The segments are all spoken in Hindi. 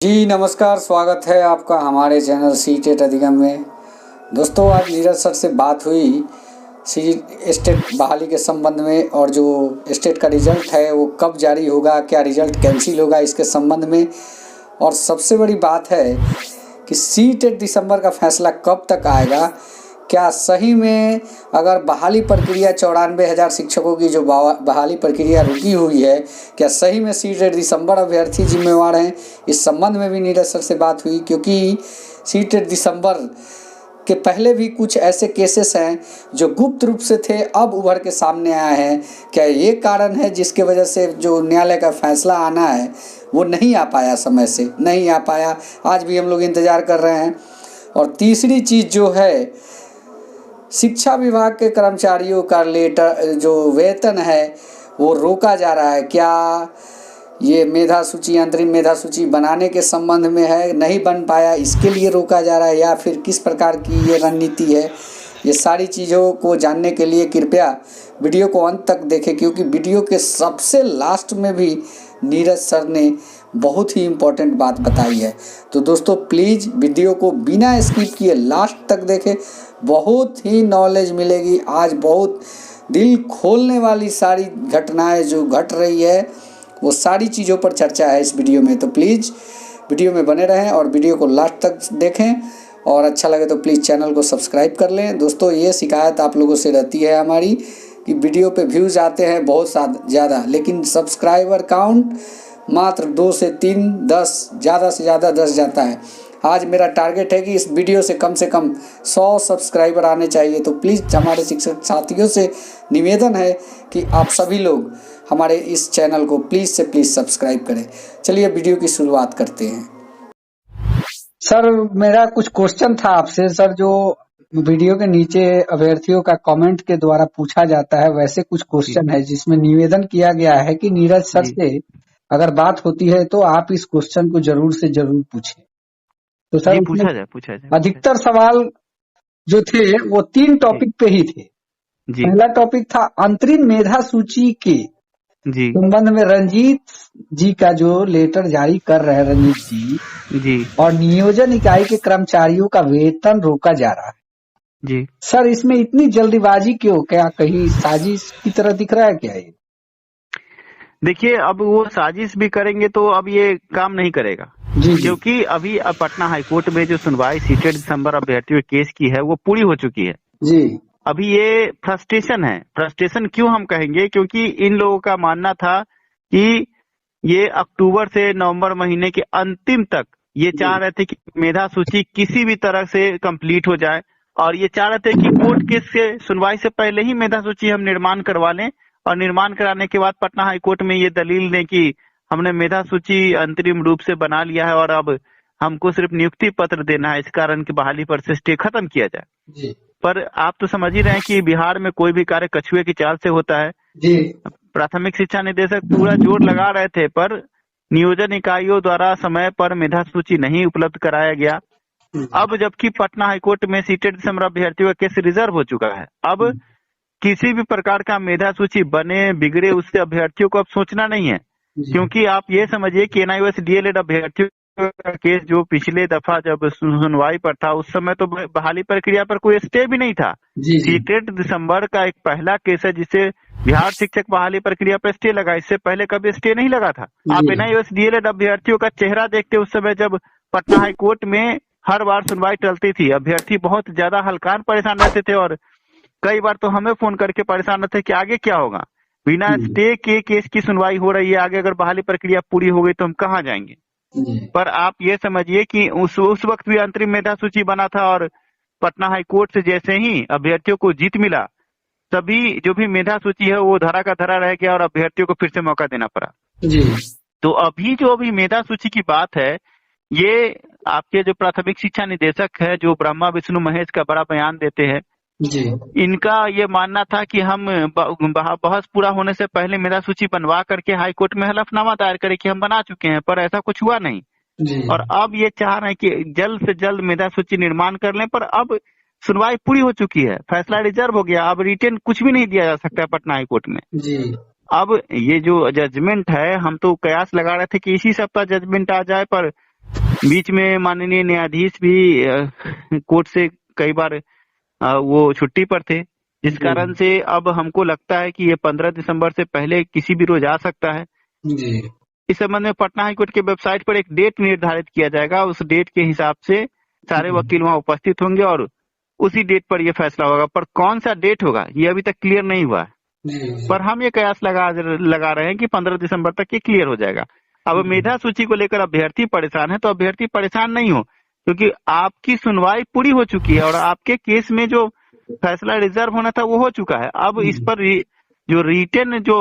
जी नमस्कार, स्वागत है आपका हमारे चैनल सी टेट अधिगम में। दोस्तों, आज नीरज सर से बात हुई सी स्टेट बहाली के संबंध में, और जो स्टेट का रिजल्ट है वो कब जारी होगा, क्या रिजल्ट कैंसिल होगा इसके संबंध में। और सबसे बड़ी बात है कि सी टेट दिसंबर का फैसला कब तक आएगा। क्या सही में अगर बहाली प्रक्रिया 94,000 शिक्षकों की जो बहाली प्रक्रिया रुकी हुई है, क्या सही में सी टेट दिसंबर अभ्यर्थी जिम्मेवार हैं। इस संबंध में भी नीरज सर से बात हुई, क्योंकि सी टेट दिसंबर के पहले भी कुछ ऐसे केसेस हैं जो गुप्त रूप से थे, अब उभर के सामने आए हैं। क्या ये कारण है जिसके वजह से जो न्यायालय का फैसला आना है वो नहीं आ पाया, समय से नहीं आ पाया। आज भी हम लोग इंतज़ार कर रहे हैं। और तीसरी चीज़ जो है, शिक्षा विभाग के कर्मचारियों का लेटर जो वेतन है वो रोका जा रहा है। क्या ये मेधा सूची, अंतरिम मेधा सूची बनाने के संबंध में है, नहीं बन पाया इसके लिए रोका जा रहा है, या फिर किस प्रकार की ये रणनीति है। ये सारी चीज़ों को जानने के लिए कृपया वीडियो को अंत तक देखें, क्योंकि वीडियो के सबसे लास्ट में भी नीरज सर ने बहुत ही इम्पोर्टेंट बात बताई है। तो दोस्तों, प्लीज़ वीडियो को बिना स्किप किए लास्ट तक देखें, बहुत ही नॉलेज मिलेगी। आज बहुत दिल खोलने वाली सारी घटनाएं जो घट रही है वो सारी चीज़ों पर चर्चा है इस वीडियो में। तो प्लीज़ वीडियो में बने रहें और वीडियो को लास्ट तक देखें, और अच्छा लगे तो प्लीज़ चैनल को सब्सक्राइब कर लें। दोस्तों, ये शिकायत आप लोगों से रहती है हमारी कि वीडियो पे व्यूज़ आते हैं बहुत ज़्यादा, लेकिन सब्सक्राइबर काउंट मात्र 2 से 3, 10, ज़्यादा से ज़्यादा 10 जाता है। आज मेरा टारगेट है कि इस वीडियो से कम 100 सब्सक्राइबर आने चाहिए। तो प्लीज़ हमारे शिक्षक साथियों से निवेदन है कि आप सभी लोग हमारे इस चैनल को प्लीज़ से प्लीज़ सब्सक्राइब करें। चलिए वीडियो की शुरुआत करते हैं। सर, मेरा कुछ क्वेश्चन था आपसे। सर, जो वीडियो के नीचे अभ्यर्थियों का कमेंट के द्वारा पूछा जाता है, वैसे कुछ क्वेश्चन है जिसमें निवेदन किया गया है कि नीरज सर से अगर बात होती है तो आप इस क्वेश्चन को जरूर से जरूर पूछें। तो सर, पूछा जाए। अधिकतर सवाल जो थे वो 3 टॉपिक पे ही थे। पहला टॉपिक था अंतरिम मेधा सूची के संबंध में रंजीत जी का जो लेटर जारी कर रहे हैं, रंजीत जी, और नियोजन इकाई के कर्मचारियों का वेतन रोका जा रहा है। सर, इसमें इतनी जल्दीबाजी क्यों? क्या कहीं साजिश की तरह दिख रहा है क्या ये? देखिए, अब वो साजिश भी करेंगे तो अब ये काम नहीं करेगा, क्योंकि अभी पटना हाईकोर्ट में जो सुनवाई सीटेट दिसंबर अभ्यर्थियों के केस की है वो पूरी हो चुकी है जी। अभी ये फ्रस्ट्रेशन है। फ्रस्ट्रेशन क्यों हम कहेंगे? क्योंकि इन लोगों का मानना था कि ये अक्टूबर से नवंबर महीने के अंतिम तक ये चाह रहे थे कि मेधा सूची किसी भी तरह से कंप्लीट हो जाए, और ये चाह रहे थे कि कोर्ट केस से सुनवाई से पहले ही मेधा सूची हम निर्माण करवा लें, और निर्माण कराने के बाद पटना हाईकोर्ट में ये दलील दें कि हमने मेधा सूची अंतरिम रूप से बना लिया है और अब हमको सिर्फ नियुक्ति पत्र देना है, इस कारण की बहाली पर से स्टे खत्म किया जाए। पर आप तो समझ ही रहे हैं कि बिहार में कोई भी कार्य कछुए की चाल से होता है जी। प्राथमिक शिक्षा निदेशक पूरा जोर लगा रहे थे, पर नियोजन इकाइयों द्वारा समय पर मेधा सूची नहीं उपलब्ध कराया गया। अब जबकि पटना हाईकोर्ट में सीटेट दिसंबर अभ्यर्थियों का केस रिजर्व हो चुका है, अब किसी भी प्रकार का मेधा सूची बने बिगड़े उससे अभ्यर्थियों को अब सोचना नहीं है। क्योंकि आप ये समझिए कि एनआईओएस डीएलएड अभ्यर्थियों का केस जो पिछले दफा जब सुनवाई पर था उस समय तो बहाली प्रक्रिया पर कोई स्टे भी नहीं था। सीटेट दिसंबर का एक पहला केस है जिसे बिहार शिक्षक बहाली प्रक्रिया पर स्टे लगा, इससे पहले कभी स्टे नहीं लगा था। आप एनआईओएस डीएलएड अभ्यर्थियों का चेहरा देखते उस समय जब पटना हाईकोर्ट में हर बार सुनवाई टलती थी, अभ्यर्थी बहुत ज्यादा हल्कान परेशान रहते थे, और कई बार तो हमें फोन करके परेशान रहते कि आगे क्या होगा, बिना स्टे के केस की सुनवाई हो रही है, आगे अगर बहाली प्रक्रिया पूरी हो गई तो हम कहाँ जाएंगे। पर आप ये समझिए कि उस वक्त भी अंतरिम मेधा सूची बना था, और पटना हाईकोर्ट से जैसे ही अभ्यर्थियों को जीत मिला, तभी जो भी मेधा सूची है वो धरा का धरा रह गया और अभ्यर्थियों को फिर से मौका देना पड़ा जी। तो अभी जो अभी मेधा सूची की बात है, ये आपके जो प्राथमिक शिक्षा निदेशक है जो ब्रह्मा विष्णु महेश का बड़ा बयान देते हैं जी, इनका ये मानना था कि हम बहस पूरा होने से पहले मेधा सूची बनवा करके हाईकोर्ट में हलफनामा दायर करें कि हम बना चुके हैं, पर ऐसा कुछ हुआ नहीं जी। और अब ये चाह रहे हैं कि जल्द से जल्द मेधा सूची निर्माण कर लें, पर अब सुनवाई पूरी हो चुकी है, फैसला रिजर्व हो गया, अब रिटेन कुछ भी नहीं दिया जा सकता है पटना हाईकोर्ट में जी। अब ये जो जजमेंट है, हम तो कयास लगा रहे थे कि इसी सप्ताह जजमेंट आ जाए, पर बीच में माननीय न्यायाधीश भी कोर्ट से कई बार वो छुट्टी पर थे, जिस कारण से अब हमको लगता है कि ये 15 दिसंबर से पहले किसी भी रोज आ सकता है। जी। इस संबंध में पटना हाईकोर्ट के वेबसाइट पर एक डेट निर्धारित किया जाएगा। उस डेट के हिसाब से सारे वकील वहां उपस्थित होंगे और उसी डेट पर यह फैसला होगा। पर कौन सा डेट होगा ये अभी तक क्लियर नहीं हुआ है। पर हम ये कयास लगा रहे हैं कि 15 दिसंबर तक ये क्लियर हो जाएगा। अब मेधा सूची को लेकर अभ्यर्थी परेशान है, तो अभ्यर्थी परेशान नहीं हो, क्योंकि आपकी सुनवाई पूरी हो चुकी है और आपके केस में जो फैसला रिजर्व होना था वो हो चुका है। अब इस पर जो रिटन जो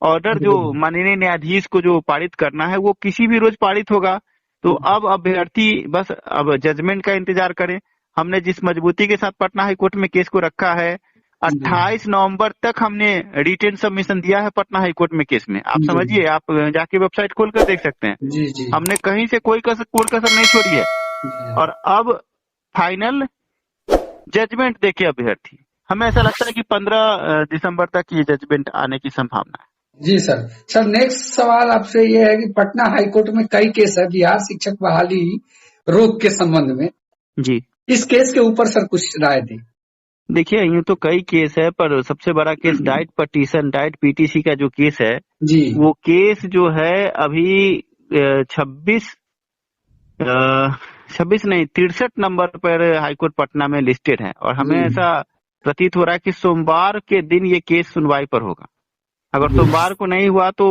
ऑर्डर जो माननीय न्यायाधीश को जो पारित करना है वो किसी भी रोज पारित होगा। तो अब अभ्यर्थी बस अब जजमेंट का इंतजार करें। हमने जिस मजबूती के साथ पटना हाईकोर्ट में केस को रखा है, 28 नवंबर तक हमने रिटेन सबमिशन दिया है पटना हाईकोर्ट में केस में। आप समझिए, आप जाके वेबसाइट खोल कर देख सकते हैं। जी जी। हमने कहीं से कोई कसर नहीं छोड़ी है। और अब फाइनल जजमेंट देखे अभ्यर्थी, हमें ऐसा लगता है कि 15 दिसंबर तक ये जजमेंट आने की संभावना है। जी सर। सर नेक्स्ट सवाल आपसे ये है कि पटना हाईकोर्ट में कई केस है बिहार शिक्षक बहाली रोक के संबंध में। जी। इस केस के ऊपर सर कुछ राय दें। देखिए, यूं तो कई केस है, पर सबसे बड़ा case diet petition, diet PTC का जो केस है जी, वो केस जो है अभी 63 नंबर पर हाईकोर्ट पटना में लिस्टेड है। और हमें ऐसा प्रतीत हो रहा है कि सोमवार के दिन ये केस सुनवाई पर होगा। अगर सोमवार को नहीं हुआ तो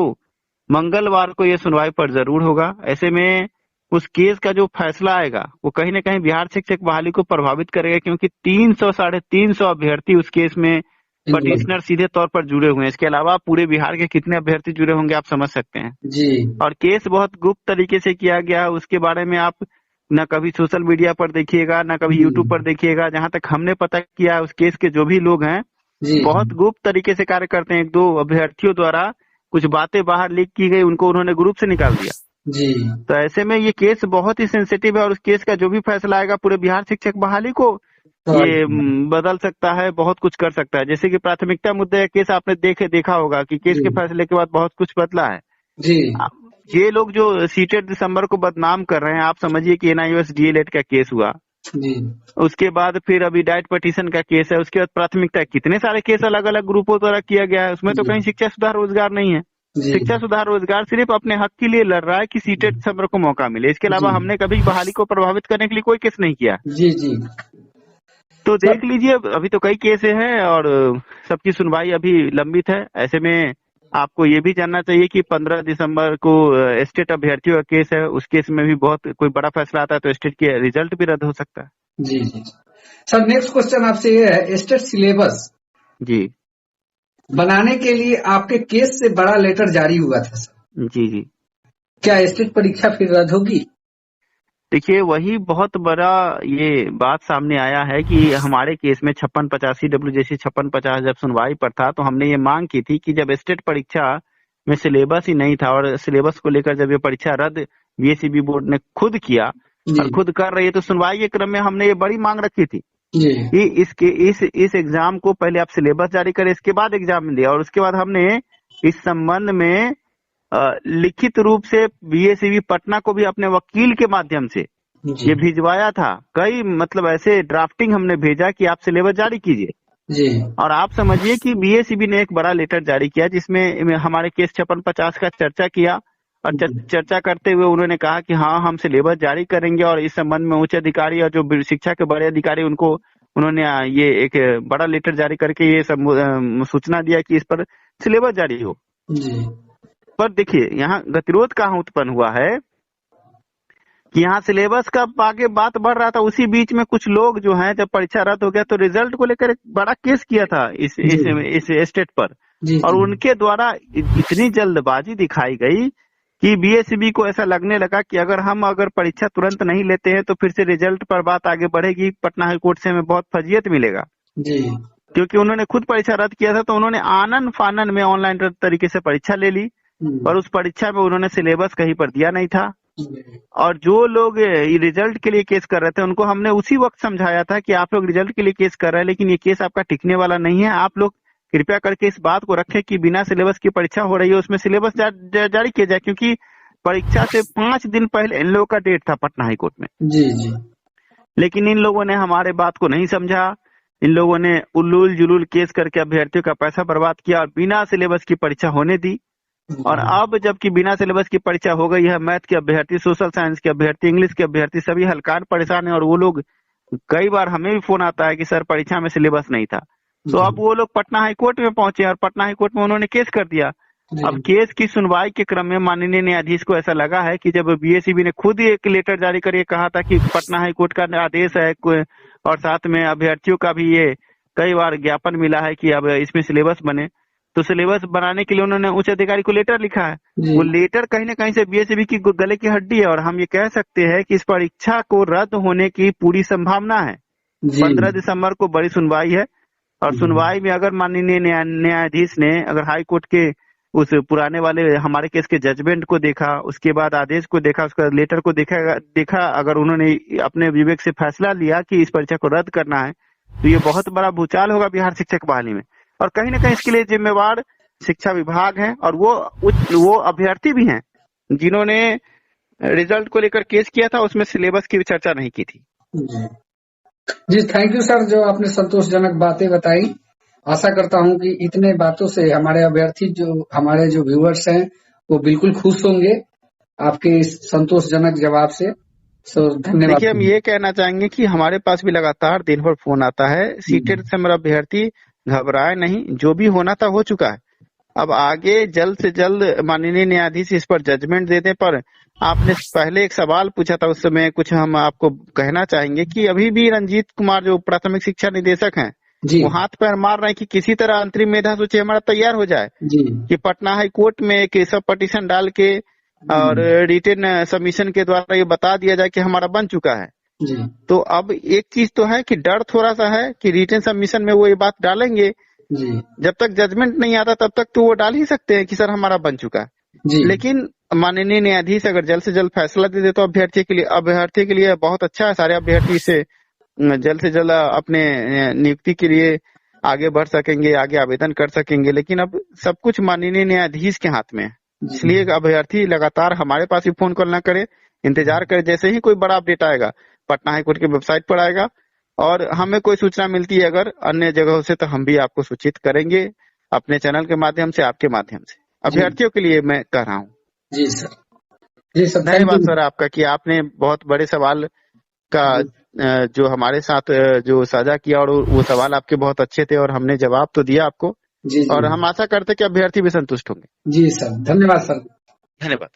मंगलवार को ये सुनवाई पर जरूर होगा। ऐसे में उस केस का जो फैसला आएगा वो कहीं न कहीं बिहार शिक्षक बहाली को प्रभावित करेगा, क्योंकि 300-350 अभ्यर्थी उस केस में पटिशनर सीधे तौर पर जुड़े हुए हैं। इसके अलावा पूरे बिहार के कितने अभ्यर्थी जुड़े होंगे आप समझ सकते हैं। जी। और केस बहुत गुप्त तरीके से किया गया है। उसके बारे में आप न कभी सोशल मीडिया पर देखिएगा, न कभी यूट्यूब पर देखिएगा। जहां तक हमने पता किया, उस केस के जो भी लोग हैं बहुत गुप्त तरीके से कार्य करते हैं। 1-2 अभ्यर्थियों द्वारा कुछ बातें बाहर लीक की गई, उनको उन्होंने ग्रुप से निकाल दिया। जी। तो ऐसे में ये केस बहुत ही सेंसिटिव है और उस केस का जो भी फैसला आएगा पूरे बिहार शिक्षक बहाली को ये बदल सकता है, बहुत कुछ कर सकता है। जैसे कि प्राथमिकता मुद्दे केस आपने देखा होगा कि केस के फैसले के बाद बहुत कुछ बदला है। जी। ये लोग जो सीटेड दिसंबर को बदनाम कर रहे हैं, आप समझिए कि NIOS DLED का केस हुआ, जी। उसके बाद फिर अभी डाइट पटिशन का केस है, उसके बाद प्राथमिकता, कितने सारे केस अलग अलग ग्रुपों द्वारा किया गया है। उसमें तो कहीं शिक्षा सुधार रोजगार नहीं है। शिक्षा सुधार रोजगार सिर्फ अपने हक के लिए लड़ रहा है कि सीटेड दिसंबर को मौका मिले। इसके अलावा हमने कभी बहाली को प्रभावित करने के लिए कोई केस नहीं किया। जी जी। तो देख लीजिए, अभी तो कई केस हैं और सबकी सुनवाई अभी लंबित है। ऐसे में आपको ये भी जानना चाहिए कि 15 दिसंबर को स्टेट अभ्यर्थियों का केस है। उस केस में भी बहुत कोई बड़ा फैसला आता है तो स्टेट के रिजल्ट भी रद्द हो सकता है। जी जी। सर नेक्स्ट क्वेश्चन आपसे ये है, स्टेट सिलेबस जी बनाने के लिए आपके केस से बड़ा लेटर जारी हुआ था सर। जी जी। क्या स्टेट परीक्षा फिर रद्द होगी? देखिए, वही बहुत बड़ा ये बात सामने आया है कि हमारे केस में 5685W जैसी 5650 जब सुनवाई पर था तो हमने ये मांग की थी कि जब स्टेट परीक्षा में सिलेबस ही नहीं था और सिलेबस को लेकर जब ये परीक्षा रद्द BSEB बोर्ड ने खुद किया और खुद कर रही है, तो सुनवाई के क्रम में हमने ये बड़ी मांग रखी थी कि इस एग्जाम को पहले आप सिलेबस जारी करें, इसके बाद एग्जाम दिया। और उसके बाद हमने इस संबंध में लिखित रूप से BSEB पटना को भी अपने वकील के माध्यम से ये भिजवाया था। कई मतलब ऐसे ड्राफ्टिंग हमने भेजा कि आप सिलेबस जारी कीजिए। और आप समझिए कि BSEB ने एक बड़ा लेटर जारी किया जिसमें हमारे केस 5650 का चर्चा किया और चर्चा करते हुए उन्होंने कहा कि हाँ, हम सिलेबस जारी करेंगे और इस संबंध में उच्च अधिकारी और जो शिक्षा के बड़े अधिकारी उनको उन्होंने ये एक बड़ा लेटर जारी करके ये सूचना दिया कि इस पर सिलेबस जारी हो। पर देखिए, यहाँ गतिरोध कहाँ उत्पन्न हुआ है कि यहाँ सिलेबस का आगे बात बढ़ रहा था, उसी बीच में कुछ लोग जो हैं जब परीक्षा रद्द हो गया तो रिजल्ट को लेकर एक बड़ा केस किया था इस स्टेट पर। और उनके द्वारा इतनी जल्दबाजी दिखाई गई कि BSEB को ऐसा लगने लगा कि अगर परीक्षा तुरंत नहीं लेते हैं तो फिर से रिजल्ट पर बात आगे बढ़ेगी, पटना हाईकोर्ट से हमें बहुत फजीयत मिलेगा। क्योंकि उन्होंने खुद परीक्षा रद्द किया था तो उन्होंने आनन फानन में ऑनलाइन तरीके से परीक्षा ले ली और उस परीक्षा में उन्होंने सिलेबस कहीं पर दिया नहीं था। और जो लोग रिजल्ट के लिए केस कर रहे थे उनको हमने उसी वक्त समझाया था कि आप लोग रिजल्ट के लिए केस कर रहे हैं, लेकिन ये केस आपका टिकने वाला नहीं है। आप लोग कृपया करके इस बात को रखें कि बिना सिलेबस की परीक्षा हो रही है उसमें सिलेबस जारी किया जाए, क्योंकि परीक्षा से 5 दिन पहले इन लोगों का डेट था पटना हाई कोर्ट में। जी। लेकिन इन लोगों ने हमारे बात को नहीं समझा। इन लोगों ने उल्लूल जुलूल केस करके अभ्यर्थियों का पैसा बर्बाद किया और बिना सिलेबस की परीक्षा होने दी। और अब जबकि बिना सिलेबस की परीक्षा हो गई है, मैथ के अभ्यर्थी, सोशल साइंस के अभ्यर्थी, इंग्लिश के अभ्यर्थी सभी हल्का परेशान है। और वो लोग, कई बार हमें भी फोन आता है कि सर परीक्षा में सिलेबस नहीं था। तो अब वो लोग पटना हाई कोर्ट में पहुंचे और पटना हाई कोर्ट में उन्होंने केस कर दिया। अब केस की सुनवाई के क्रम में माननीय न्यायाधीश को ऐसा लगा है कि जब बीएसईबी ने खुद एक लेटर जारी करके कहा था कि पटना हाई कोर्ट का आदेश है और साथ में अभ्यर्थियों का भी ये कई बार ज्ञापन मिला है कि अब इसमें सिलेबस बने, तो सिलेबस बनाने के लिए उन्होंने उच्च अधिकारी को लेटर लिखा है। वो लेटर कहीं ना कहीं से बीएसईबी की गले की हड्डी है और हम ये कह सकते हैं कि इस परीक्षा को रद्द होने की पूरी संभावना है। 15 दिसंबर को बड़ी सुनवाई है और सुनवाई में अगर माननीय न्यायाधीश ने अगर हाई कोर्ट के उस पुराने वाले हमारे केस के जजमेंट को देखा, उसके बाद आदेश को देखा, उसका लेटर को देखा, अगर उन्होंने अपने विवेक से फैसला लिया कि इस परीक्षा को रद्द करना है, तो ये बहुत बड़ा भूचाल होगा बिहार शिक्षक बहाली में। और कहीं ना कहीं इसके लिए जिम्मेवार शिक्षा विभाग है और वो अभ्यर्थी भी हैं जिन्होंने रिजल्ट को लेकर केस किया था, उसमें सिलेबस की चर्चा नहीं की थी। जी थैंक यू सर, जो आपने संतोषजनक बातें बताई। आशा करता हूं कि इतने बातों से हमारे अभ्यर्थी, जो हमारे जो व्यूअर्स हैं, वो बिल्कुल खुश होंगे आपके इस संतोषजनक जवाब से। धन्यवाद। देखिए, हम ये कहना चाहेंगे कि हमारे पास भी लगातार दिन भर फोन आता है। सीटेट से मेरा अभ्यर्थी घबराए नहीं, जो भी होना था हो चुका है। अब आगे जल्द से जल्द माननीय न्यायाधीश इस पर जजमेंट दे दे। पर आपने पहले एक सवाल पूछा था, उस समय कुछ हम आपको कहना चाहेंगे कि अभी भी रंजीत कुमार जो प्राथमिक शिक्षा निदेशक हैं, वो हाथ पैर मार रहे हैं कि किसी तरह अंतरिम मेधा सूची हमारा तैयार हो जाए कि पटना हाई कोर्ट में एक सब पटिशन डाल के और रिटन सबमिशन के द्वारा ये बता दिया जाए कि हमारा बन चुका है। तो अब एक चीज तो है कि डर थोड़ा सा है कि रिटन सबमिशन में वो ये बात डालेंगे। जब तक जजमेंट नहीं आता तब तक तो वो डाल ही सकते हैं कि सर हमारा बन चुका है। लेकिन माननीय न्यायाधीश अगर जल्द से जल्द फैसला दे दे तो अभ्यर्थी के लिए बहुत अच्छा है। सारे अभ्यर्थी से जल्द से जल्द अपने नियुक्ति के लिए आगे बढ़ सकेंगे, आगे आवेदन कर सकेंगे। लेकिन अब सब कुछ माननीय न्यायाधीश के हाथ में है, इसलिए अभ्यर्थी लगातार हमारे पास भी फोन कॉल ना करे, इंतजार करे। जैसे ही कोई बड़ा अपडेट आएगा पटना हाई कोर्ट की वेबसाइट पर आएगा और हमें कोई सूचना मिलती है अगर अन्य जगहों से, तो हम भी आपको सूचित करेंगे अपने चैनल के माध्यम से, आपके माध्यम से। अभ्यर्थियों के लिए मैं कह रहा हूँ। जी सर, धन्यवाद सर आपका कि आपने बहुत बड़े सवाल का जो हमारे साथ जो साझा किया और वो सवाल आपके बहुत अच्छे थे और हमने जवाब तो दिया आपको। और हम आशा करते कि अभ्यर्थी भी संतुष्ट होंगे। जी सर, धन्यवाद सर। धन्यवाद।